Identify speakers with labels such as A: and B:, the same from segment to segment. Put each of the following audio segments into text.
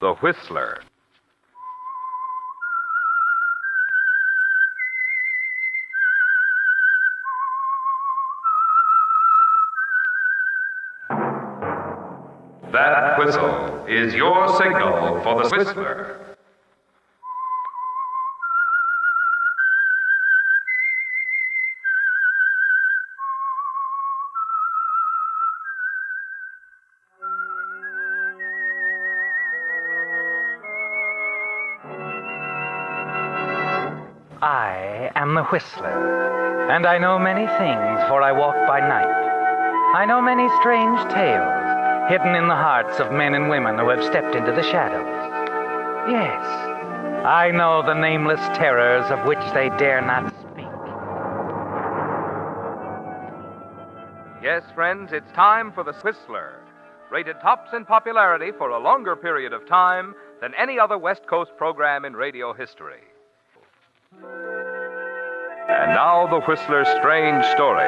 A: The Whistler. That whistle is your signal for the Whistler.
B: I am the Whistler, and I know many things, for I walk by night. I know many strange tales hidden in the hearts of men and women who have stepped into the shadows. Yes, I know the nameless terrors of which they dare not speak.
A: Yes, friends, it's time for the Whistler, rated tops in popularity for a longer period of time than any other West Coast program in radio history. And now the Whistler's strange story,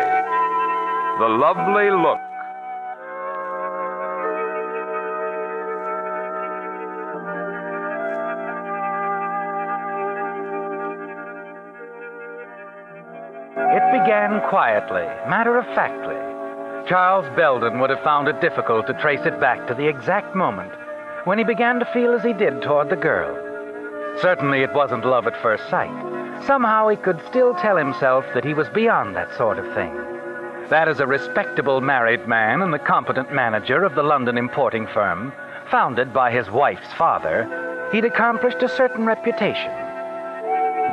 A: The Lovely Look.
B: It began quietly, matter-of-factly. Charles Belden would have found it difficult to trace it back to the exact moment when he began to feel as he did toward the girl. Certainly it wasn't love at first sight. Somehow he could still tell himself that he was beyond that sort of thing. That as a respectable married man and the competent manager of the London importing firm, founded by his wife's father, he'd accomplished a certain reputation.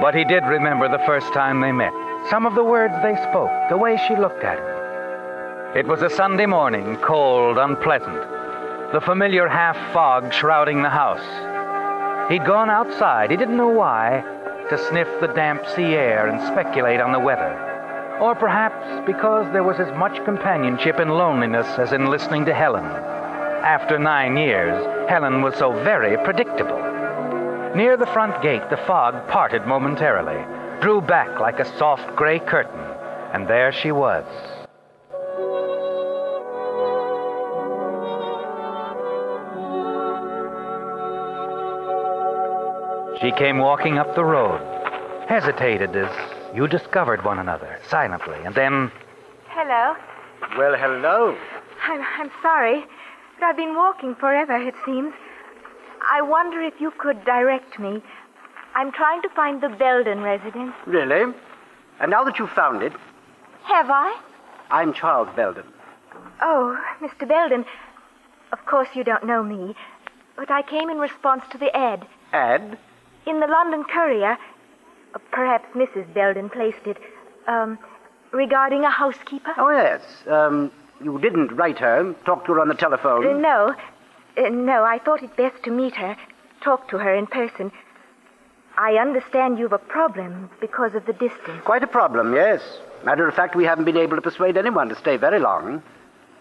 B: But he did remember the first time they met, some of the words they spoke, the way she looked at him. It was a Sunday morning, cold, unpleasant, the familiar half-fog shrouding the house. He'd gone outside, he didn't know why, to sniff the damp sea air and speculate on the weather. Or perhaps because there was as much companionship in loneliness as in listening to Helen. After 9 years, Helen was so very predictable. Near the front gate, the fog parted momentarily, drew back like a soft gray curtain, and there she was. She came walking up the road, hesitated as you discovered one another, silently, and then...
C: Hello.
D: Well, hello.
C: I'm sorry, but I've been walking forever, it seems. I wonder if you could direct me. I'm trying to find the Belden residence.
D: Really? And now that you've found it...
C: Have I?
D: I'm Charles Belden.
C: Oh, Mr. Belden, of course you don't know me, but I came in response to the ad.
D: Ad?
C: In the London Courier, perhaps Mrs. Belden placed it, regarding a housekeeper.
D: Oh, yes. You didn't write her, talk to her on the telephone?
C: No, I thought it best to meet her, talk to her in person. I understand you've a problem because of the distance.
D: Quite a problem, yes. Matter of fact, we haven't been able to persuade anyone to stay very long.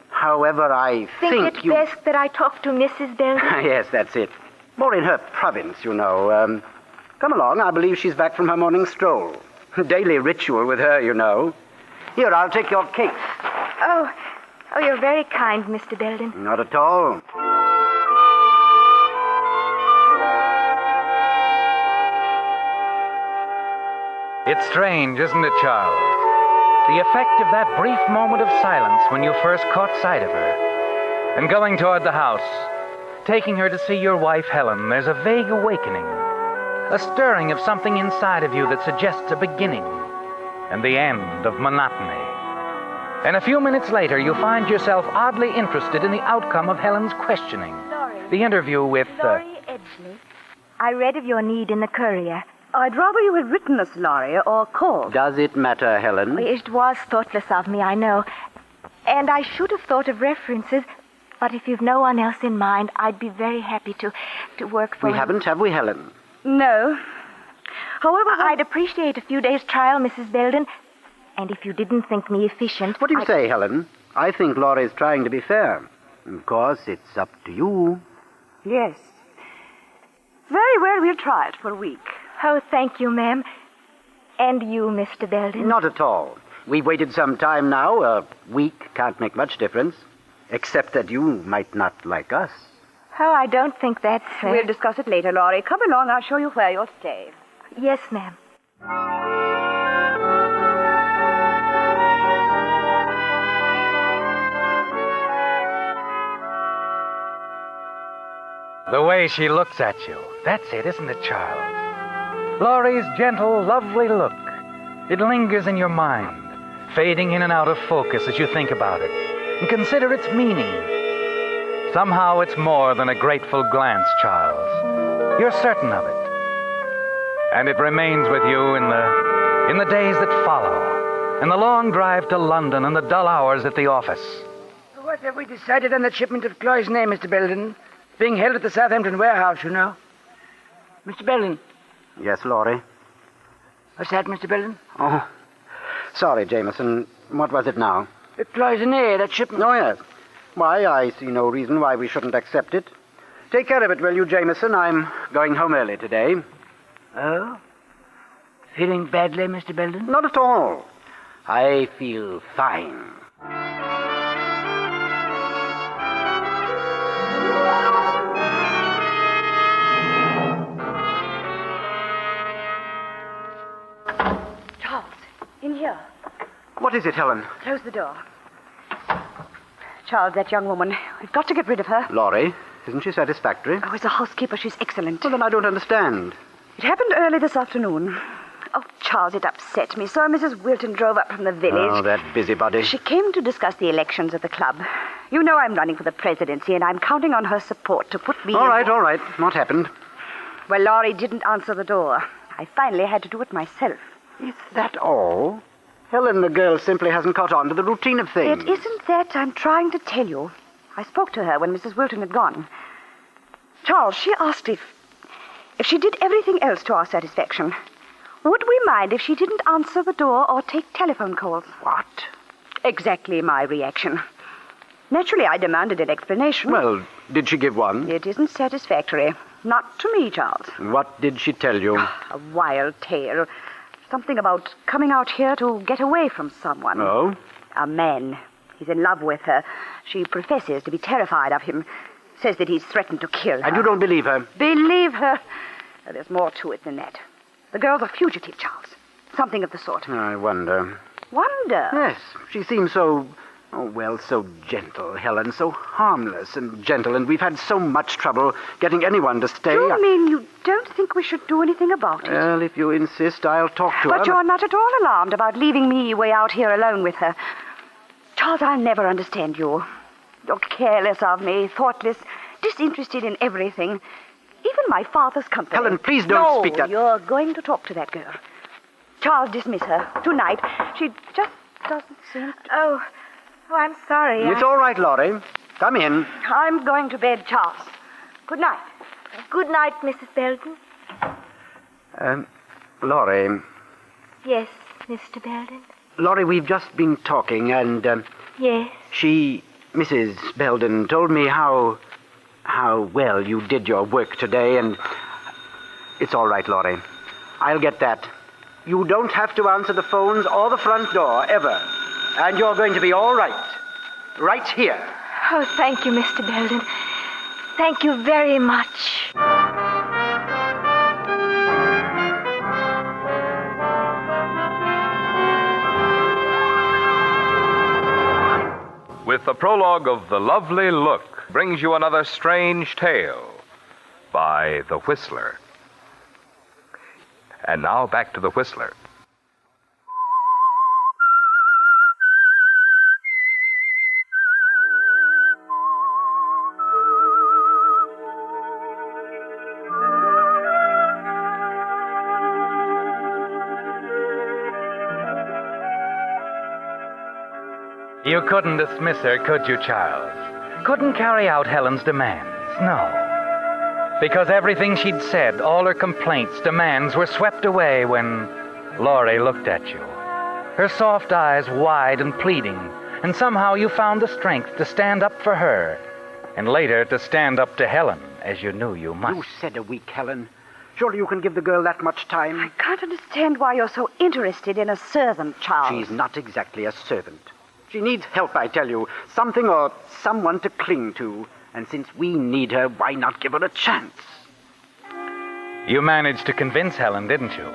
D: However, I think
C: it's best that I talk to Mrs. Belden?
D: Yes, that's it. More in her province, you know. Come along, I believe she's back from her morning stroll. Daily ritual with her, you know. Here, I'll take your cake.
C: Oh, you're very kind, Mr. Belden.
D: Not at all.
B: It's strange, isn't it, Charles? The effect of that brief moment of silence when you first caught sight of her. And going toward the house, taking her to see your wife, Helen, there's a vague awakening. A stirring of something inside of you that suggests a beginning and the end of monotony. And a few minutes later, you find yourself oddly interested in the outcome of Helen's questioning.
C: Laurie.
B: The interview with...
C: Laurie Edgley. I read of your need in the Courier.
E: I'd rather you had written us, Laurie, or called.
D: Does it matter, Helen?
C: It was thoughtless of me, I know. And I should have thought of references, but if you've no one else in mind, I'd be very happy to work for you.
D: We haven't, have we, Helen?
E: No. However,
C: I'd appreciate a few days' trial, Mrs. Belden. And if you didn't think me efficient...
D: What do you say, Helen? I think Laurie's trying to be fair. Of course, it's up to you.
E: Yes. Very well, we'll try it for a week.
C: Oh, thank you, ma'am. And you, Mr. Belden.
D: Not at all. We've waited some time now. A week can't make much difference. Except that you might not like us.
C: Oh, I don't think that's fair.
E: We'll discuss it later, Laurie. Come along, I'll show you where you'll stay.
C: Yes, ma'am.
B: The way she looks at you. That's it, isn't it, Charles? Laurie's gentle, lovely look. It lingers in your mind, fading in and out of focus as you think about it and consider its meaning. Somehow it's more than a grateful glance, Charles. You're certain of it. And it remains with you in the days that follow, in the long drive to London and the dull hours at the office.
F: What have we decided on the shipment of Cloy's name, Mr. Belden? Being held at the Southampton warehouse, you know. Mr. Belden.
D: Yes, Laurie?
F: What's that, Mr. Belden?
D: Oh, sorry, Jameson. What was it now?
F: Cloy's that shipment.
D: Oh, yes. Why, I see no reason why we shouldn't accept it. Take care of it, will you, Jameson? I'm going home early today.
F: Oh? Feeling badly, Mr. Belden?
D: Not at all. I feel fine.
E: Charles, in here.
D: What is it, Helen?
E: Close the door. Charles, that young woman, we've got to get rid of her.
D: Laurie, isn't she satisfactory?
E: Oh, as a housekeeper, she's excellent.
D: Well, then I don't understand.
E: It happened early this afternoon. Oh, Charles, it upset me. So Mrs. Wilton drove up from the village.
D: Oh, that busybody.
E: She came to discuss the elections at the club. You know I'm running for the presidency, and I'm counting on her support to put me
D: All right. What happened?
E: Well, Laurie didn't answer the door. I finally had to do it myself.
D: Is that all? Helen, the girl simply hasn't caught on to the routine of things.
E: It isn't that I'm trying to tell you. I spoke to her when Mrs. Wilton had gone. Charles, she asked if she did everything else to our satisfaction, would we mind if she didn't answer the door or take telephone calls?
D: What?
E: Exactly my reaction. Naturally, I demanded an explanation.
D: Well, did she give one?
E: It isn't satisfactory. Not to me, Charles.
D: What did she tell you?
E: A wild tale. Something about coming out here to get away from someone.
D: Oh?
E: A man. He's in love with her. She professes to be terrified of him. Says that he's threatened to kill her.
D: And you don't believe her?
E: Believe her? Well, there's more to it than that. The girl's a fugitive, Charles. Something of the sort.
D: I wonder.
E: Wonder?
D: Yes, she seems so gentle, Helen, so harmless and gentle, and we've had so much trouble getting anyone to stay.
E: You mean you don't think we should do anything about it?
D: Well, if you insist, I'll talk to her.
E: But you're not at all alarmed about leaving me way out here alone with her. Charles, I'll never understand you. You're careless of me, thoughtless, disinterested in everything. Even my father's company.
D: Helen, please don't speak that.
E: You're going to talk to that girl. Charles, dismiss her. Tonight. She just doesn't seem to...
C: Oh, I'm sorry.
D: It's all right, Laurie. Come in.
E: I'm going to bed, Charles. Good night.
C: Good night, Mrs. Belden.
D: Laurie.
C: Yes, Mr. Belden.
D: Laurie, we've just been talking, and,
C: Yes.
D: Mrs. Belden, told me how well you did your work today, and it's all right, Laurie. I'll get that. You don't have to answer the phones or the front door, ever. And you're going to be all right. Right here.
C: Oh, thank you, Mr. Belden. Thank you very much.
A: With the prologue of The Lovely Look brings you another strange tale by The Whistler. And now back to The Whistler.
B: You couldn't dismiss her, could you, Charles? Couldn't carry out Helen's demands, no. Because everything she'd said, all her complaints, demands, were swept away when Laurie looked at you. Her soft eyes wide and pleading, and somehow you found the strength to stand up for her, and later to stand up to Helen, as you knew you must.
D: You said a week, Helen. Surely you can give the girl that much time.
E: I can't understand why you're so interested in a servant, Charles.
D: She's not exactly a servant. She needs help, I tell you. Something or someone to cling to. And since we need her, why not give her a chance?
B: You managed to convince Helen, didn't you?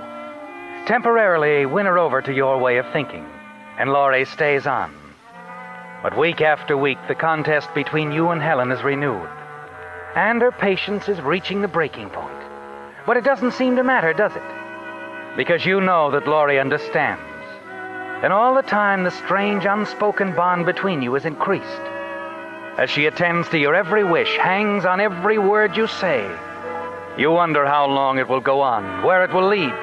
B: Temporarily win her over to your way of thinking, and Laurie stays on. But week after week, the contest between you and Helen is renewed. And her patience is reaching the breaking point. But it doesn't seem to matter, does it? Because you know that Laurie understands. And all the time, the strange, unspoken bond between you is increased. As she attends to your every wish, hangs on every word you say, you wonder how long it will go on, where it will lead.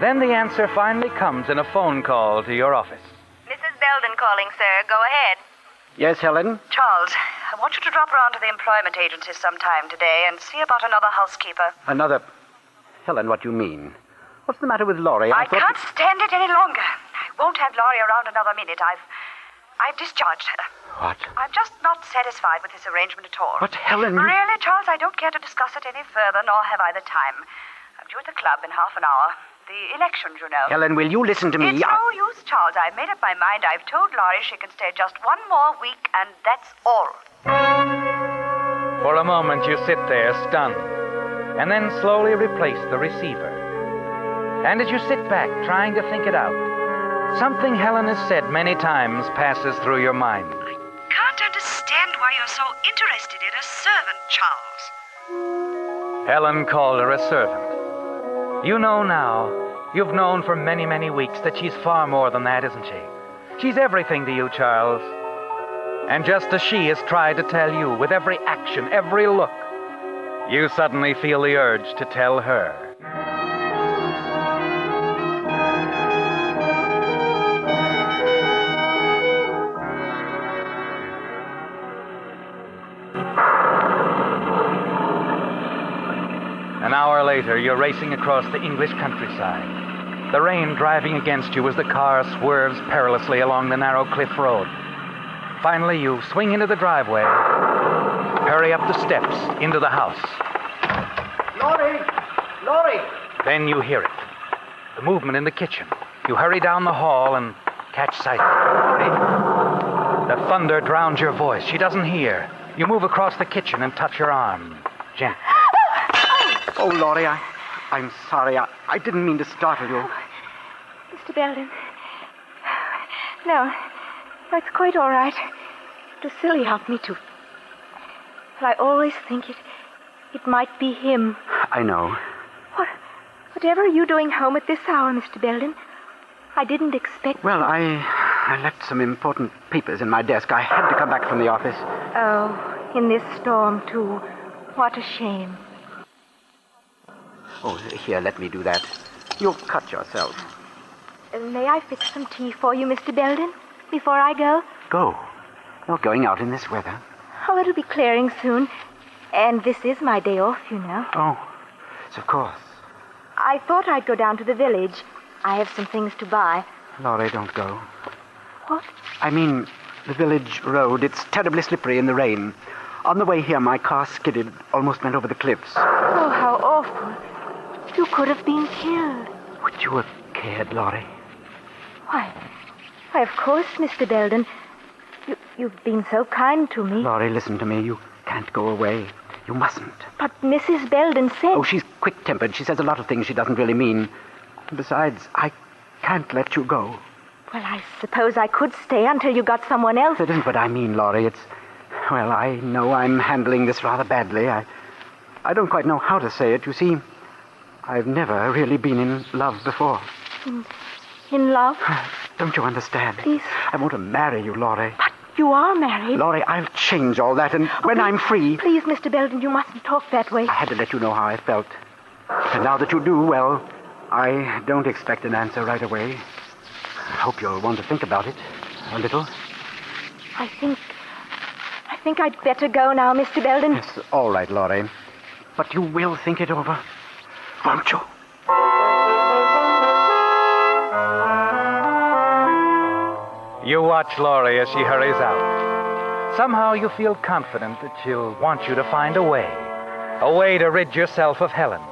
B: Then the answer finally comes in a phone call to your office.
C: Mrs. Belden calling, sir. Go ahead.
D: Yes, Helen?
E: Charles, I want you to drop around to the employment agency sometime today and see about another housekeeper.
D: Another... Helen, what do you mean? What's the matter with Laurie?
E: I can't stand it any longer. I won't have Laurie around another minute. I've discharged her.
D: What?
E: I'm just not satisfied with this arrangement at all.
D: But Helen...
E: Really, Charles, I don't care to discuss it any further, nor have I the time. I'm due at the club in half an hour. The elections, you know.
D: Helen, will you listen to me?
E: It's no use, Charles. I've made up my mind. I've told Laurie she can stay just one more week, and that's all.
B: For a moment, you sit there, stunned, and then slowly replace the receiver. And as you sit back, trying to think it out, something Helen has said many times passes through your mind.
E: I can't understand why you're so interested in a servant, Charles.
B: Helen called her a servant. You know now, you've known for many, many weeks that she's far more than that, isn't she? She's everything to you, Charles. And just as she has tried to tell you with every action, every look, you suddenly feel the urge to tell her. An hour later, you're racing across the English countryside. The rain driving against you as the car swerves perilously along the narrow cliff road. Finally, you swing into the driveway, hurry up the steps into the house.
D: Laurie! Laurie!
B: Then you hear it. The movement in the kitchen. You hurry down the hall and catch sight of her. The thunder drowns your voice. She doesn't hear. You move across the kitchen and touch her arm, gently.
D: Oh, Laurie, I'm sorry. I didn't mean to startle you.
C: Mr. Belden. No, it's quite all right. It was silly of me to. But I always think it might be him.
D: I know.
C: Whatever are you doing home at this hour, Mr. Belden? I didn't expect...
D: Well, I left some important papers in my desk. I had to come back from the office.
C: Oh, in this storm, too. What a shame.
D: Oh, here, let me do that. You'll cut yourself.
C: May I fix some tea for you, Mr. Belden, before I go?
D: Go. You're going out in this weather.
C: Oh, it'll be clearing soon. And this is my day off, you know.
D: Oh, yes, of course.
C: I thought I'd go down to the village. I have some things to buy.
D: Laurie, don't go.
C: What?
D: I mean, the village road. It's terribly slippery in the rain. On the way here, my car skidded, almost went over the cliffs.
C: Oh, how awful. You could have been killed.
D: Would you have cared, Laurie?
C: Why, of course, Mr. Belden. You've been so kind to me.
D: Laurie, listen to me. You can't go away. You mustn't.
C: But Mrs. Belden said...
D: Oh, she's quick-tempered. She says a lot of things she doesn't really mean. And besides, I can't let you go.
C: Well, I suppose I could stay until you got someone else.
D: That isn't what I mean, Laurie. It's... Well, I know I'm handling this rather badly. I don't quite know how to say it. You see, I've never really been in love before.
C: In love?
D: Don't you understand?
C: Please.
D: I want to marry you, Laurie.
C: But you are married.
D: Laurie, I'll change all that, and when I'm free...
C: Please, Mr. Belden, you mustn't talk that way.
D: I had to let you know how I felt. And now that you do, well, I don't expect an answer right away. I hope you'll want to think about it a little.
C: I think I'd better go now, Mr. Belden.
D: Yes, all right, Laurie. But you will think it over, won't you?
B: You watch Laurie as she hurries out. Somehow you feel confident that she'll want you to find a way to rid yourself of Helen.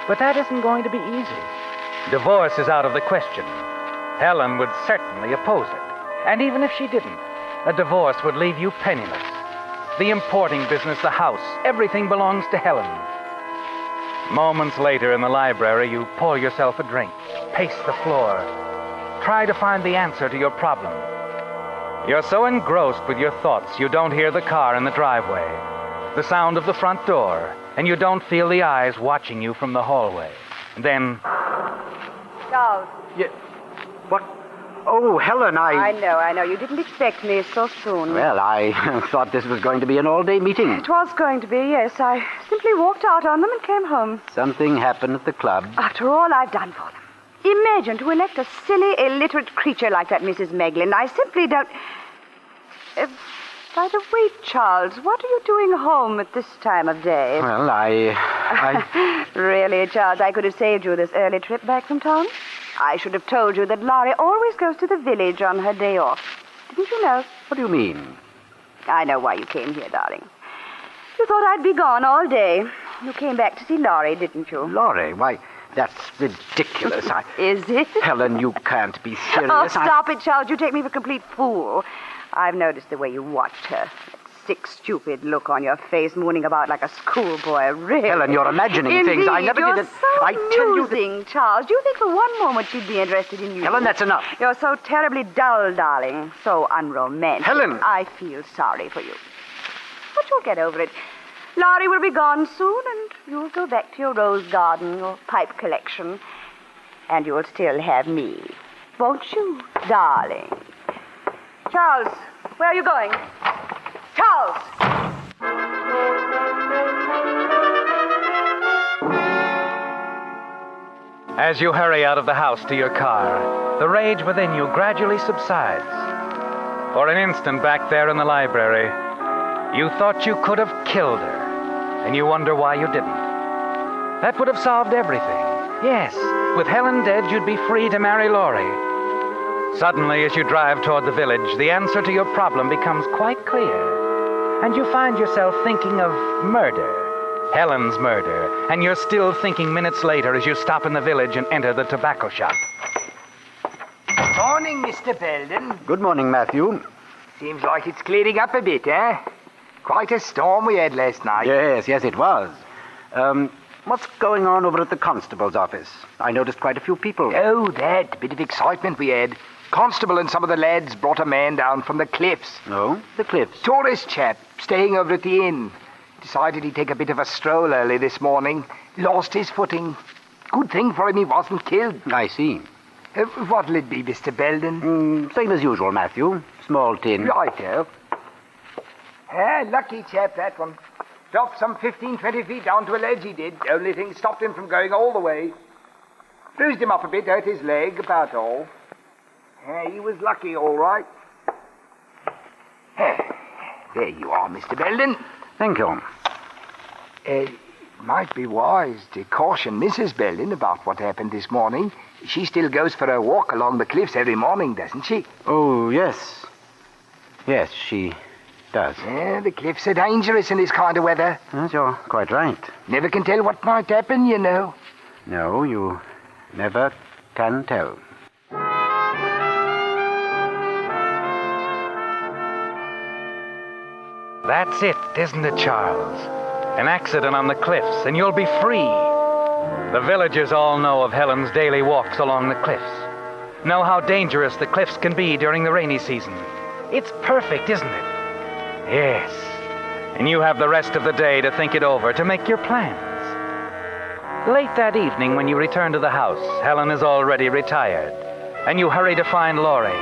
B: But that isn't going to be easy. Divorce is out of the question. Helen would certainly oppose it. And even if she didn't, a divorce would leave you penniless. the importing business, the house, everything belongs to Helen. Moments later in the library, you pour yourself a drink, pace the floor, try to find the answer to your problem. You're so engrossed with your thoughts, you don't hear the car in the driveway, the sound of the front door, and you don't feel the eyes watching you from the hallway. Then...
E: Charles.
D: Yeah. What? Oh, Helen,
E: I know. You didn't expect me so soon.
D: Well, I thought this was going to be an all-day meeting.
E: It was going to be, yes. I simply walked out on them and came home.
D: Something happened at the club.
E: After all I've done for them. Imagine to elect a silly, illiterate creature like that Mrs. Meglin. I simply don't... by the way, Charles, what are you doing home at this time of day?
D: Well, I...
E: Really, Charles, I could have saved you this early trip back from town. I should have told you that Laurie always goes to the village on her day off. Didn't you know?
D: What do you mean?
E: I know why you came here, darling. You thought I'd be gone all day. You came back to see Laurie, didn't you?
D: Laurie? Why, that's ridiculous.
E: Is it?
D: Helen, you can't be serious.
E: Oh, stop it, Charles. You take me for a complete fool. I've noticed the way you watched her. That sick, stupid look on your face, mooning about like a schoolboy. Really.
D: Helen, you're imagining
E: Indeed,
D: things. I never
E: you're
D: did it.
E: So
D: I tell you
E: amusing, Charles. Do you think for one moment she'd be interested in you?
D: Helen, that's enough.
E: You're so terribly dull, darling. So unromantic.
D: Helen!
E: I feel sorry for you. But you'll get over it. Laurie will be gone soon, and you'll go back to your rose garden, your pipe collection. And you'll still have me. Won't you, darling? Charles, where are you going? Charles!
B: As you hurry out of the house to your car, the rage within you gradually subsides. For an instant back there in the library, you thought you could have killed her, and you wonder why you didn't. That would have solved everything. Yes, with Helen dead, you'd be free to marry Laurie. Suddenly, as you drive toward the village, the answer to your problem becomes quite clear. And you find yourself thinking of murder, Helen's murder, and you're still thinking minutes later as you stop in the village and enter the tobacco shop.
F: Morning, Mr. Belden.
D: Good morning, Matthew.
F: Seems like it's clearing up a bit, eh? Quite a storm we had last night.
D: Yes, it was. What's going on over at the constable's office? I noticed quite a few people.
F: Oh, that bit of excitement we had. Constable and some of the lads brought a man down from the cliffs.
D: Oh, the cliffs.
F: Tourist chap, staying over at the inn. Decided he'd take a bit of a stroll early this morning. Lost his footing. Good thing for him he wasn't killed.
D: I see.
F: What'll it be, Mr. Belden?
D: Same as usual, Matthew. Small tin.
F: Righto. Lucky chap, that one. Dropped some 15, 20 feet down to a ledge, he did. Only thing stopped him from going all the way. Bruised him up a bit, hurt his leg, about all. He was lucky, all right. There you are, Mr. Belden.
D: Thank you.
F: Might be wise to caution Mrs. Belden about what happened this morning. She still goes for a walk along the cliffs every morning, doesn't she?
D: Oh, yes. Yes, she does.
F: The cliffs are dangerous in this kind of weather.
D: Yes, you're quite right.
F: Never can tell what might happen, you know.
D: No, you never can tell.
B: That's it, isn't it, Charles? An accident on the cliffs, and you'll be free. The villagers all know of Helen's daily walks along the cliffs. Know how dangerous the cliffs can be during the rainy season. It's perfect, isn't it? Yes. And you have the rest of the day to think it over, to make your plans. Late that evening, when you return to the house, Helen is already retired, and you hurry to find Laurie.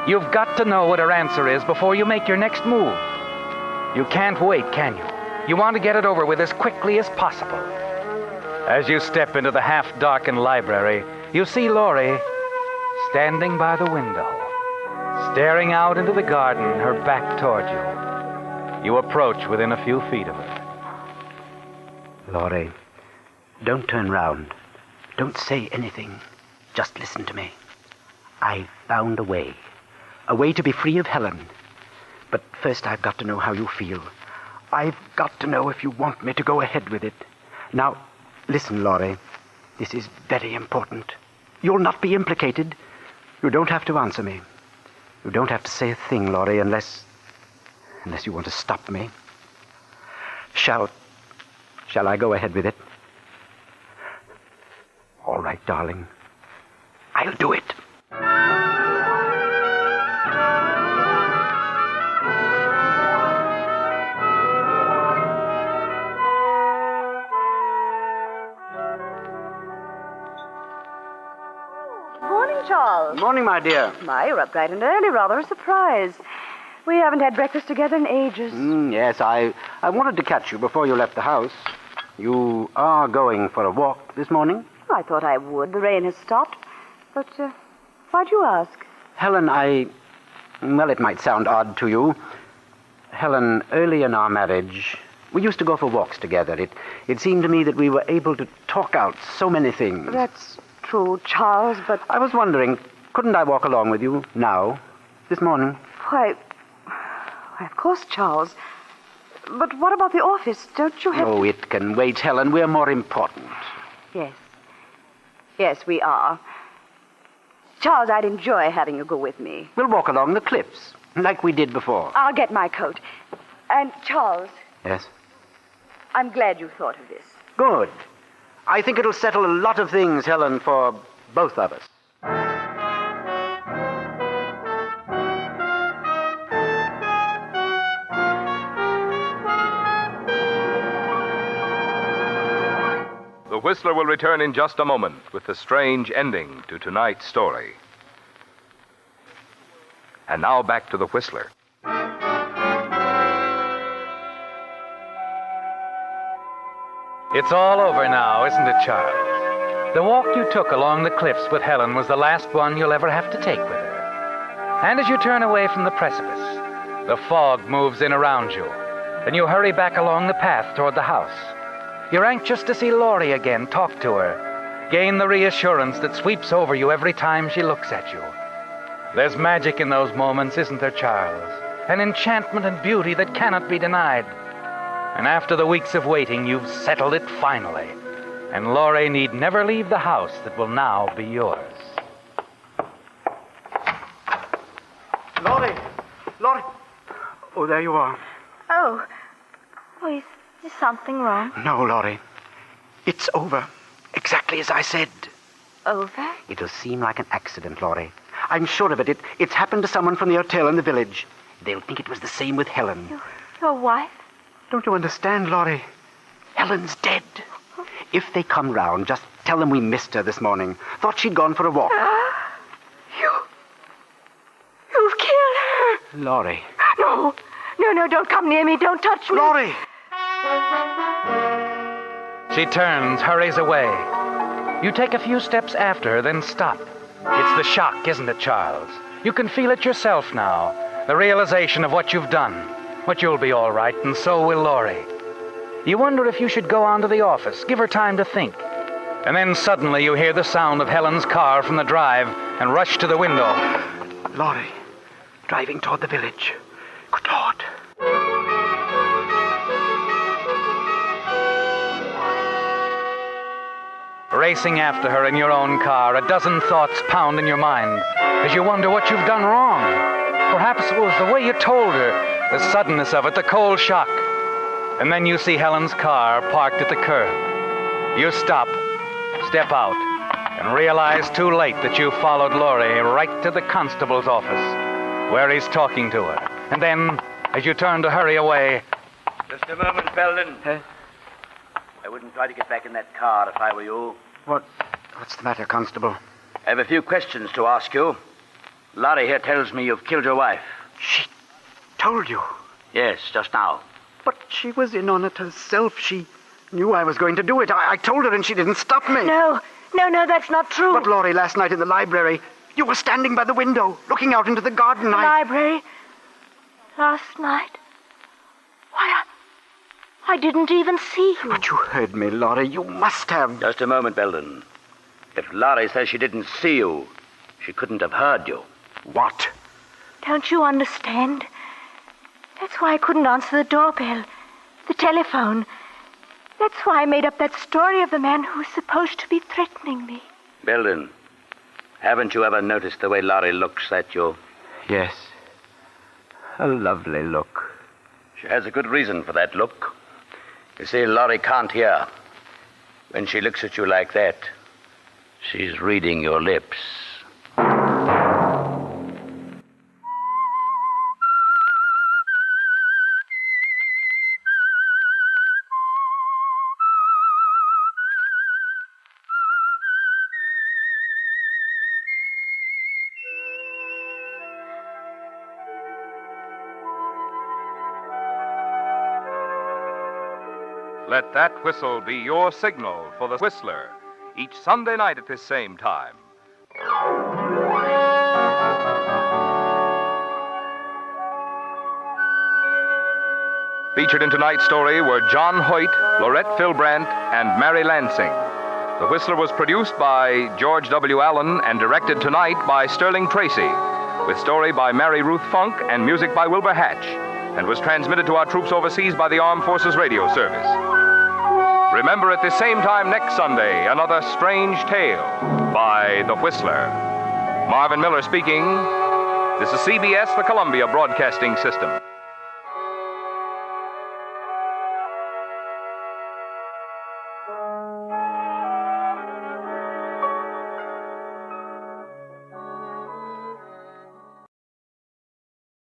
B: You've got to know what her answer is before you make your next move. You can't wait, can you? You want to get it over with as quickly as possible. As you step into the half-darkened library, you see Laurie standing by the window, staring out into the garden, her back toward you. You approach within a few feet of her.
D: Laurie, don't turn round. Don't say anything. Just listen to me. I've found a way to be free of Helen. But first I've got to know how you feel. I've got to know if you want me to go ahead with it. Now, listen, Laurie. This is very important. You'll not be implicated. You don't have to answer me. You don't have to say a thing, Laurie, unless unless you want to stop me. Shall I go ahead with it? All right, darling. I'll do it.
E: Morning, Charles.
D: Morning, my dear.
E: My, you're up bright and early. Rather a surprise. We haven't had breakfast together in ages.
D: Yes, I wanted to catch you before you left the house. You are going for a walk this morning?
E: I thought I would. The rain has stopped. But, why'd you ask?
D: Helen, well, it might sound odd to you. Helen, early in our marriage, we used to go for walks together. It seemed to me that we were able to talk out so many things.
E: That's true, Charles, but...
D: I was wondering, couldn't I walk along with you now, this morning?
E: Why, of course, Charles. But what about the office? Don't you have
D: Oh, it can wait, Helen. We're more important.
E: Yes. Yes, we are. Charles, I'd enjoy having you go with me.
D: We'll walk along the cliffs, like we did before.
E: I'll get my coat. And, Charles,
D: Yes?
E: I'm glad you thought of this.
D: Good. I think it'll settle a lot of things, Helen, for both of us.
A: The Whistler will return in just a moment with the strange ending to tonight's story. And now back to the Whistler.
B: It's all over now, isn't it, Charles? The walk you took along the cliffs with Helen was the last one you'll ever have to take with her. And as you turn away from the precipice, the fog moves in around you, and you hurry back along the path toward the house. You're anxious to see Laurie again, talk to her, gain the reassurance that sweeps over you every time she looks at you. There's magic in those moments, isn't there, Charles? An enchantment and beauty that cannot be denied. And after the weeks of waiting, you've settled it finally. And Laurie need never leave the house that will now be yours.
D: Laurie! Oh, there you are.
C: Oh, is something wrong?
D: No, Laurie. It's over. Exactly as I said.
C: Over?
D: It'll seem like an accident, Laurie. I'm sure of it. It's happened to someone from the hotel in the village. They'll think it was the same with Helen.
C: Your wife?
D: Don't you understand, Laurie? Helen's dead. If they come round, just tell them we missed her this morning. Thought she'd gone for a walk.
C: You've killed her.
D: Laurie.
C: No, don't come near me. Don't touch me.
D: Laurie!
B: She turns, hurries away. You take a few steps after her, then stop. It's the shock, isn't it, Charles? You can feel it yourself now. The realization of what you've done. But you'll be all right, and so will Laurie. You wonder if you should go on to the office, give her time to think. And then suddenly you hear the sound of Helen's car from the drive and rush to the window.
D: Laurie, driving toward the village. Good Lord.
B: Racing after her in your own car, a dozen thoughts pound in your mind as you wonder what you've done wrong. Perhaps it was the way you told her, the suddenness of it, the cold shock. And then you see Helen's car parked at the curb. You stop, step out, and realize too late that you followed Laurie right to the constable's office, where he's talking to her. And then, as you turn to hurry away...
G: Just a moment, Belden. I wouldn't try to get back in that car if I were you.
D: What's the matter, Constable?
G: I have a few questions to ask you. Laurie here tells me you've killed your wife.
D: She told you.
G: Yes, just now.
D: But she was in on it herself. She knew I was going to do it. I told her and she didn't stop me.
C: No, that's not true.
D: But, Laurie, last night in the library, you were standing by the window, looking out into the garden.
C: Library? Last night? Why, I didn't even see you.
D: But you heard me, Laurie. You must have.
G: Just a moment, Belden. If Laurie says she didn't see you, she couldn't have heard you.
D: What?
C: Don't you understand? That's why I couldn't answer the doorbell, the telephone. That's why I made up that story of the man who was supposed to be threatening me.
G: Belden, haven't you ever noticed the way Laurie looks at you?
D: Yes. A lovely look.
G: She has a good reason for that look. You see, Laurie can't hear. When she looks at you like that, she's reading your lips.
A: Let that whistle be your signal for the Whistler, each Sunday night at this same time. Featured in tonight's story were John Hoyt, Laurette Philbrandt, and Mary Lansing. The Whistler was produced by George W. Allen and directed tonight by Sterling Tracy, with story by Mary Ruth Funk and music by Wilbur Hatch, and was transmitted to our troops overseas by the Armed Forces Radio Service. Remember at the same time next Sunday, another strange tale by The Whistler. Marvin Miller speaking. This is CBS, the Columbia Broadcasting System.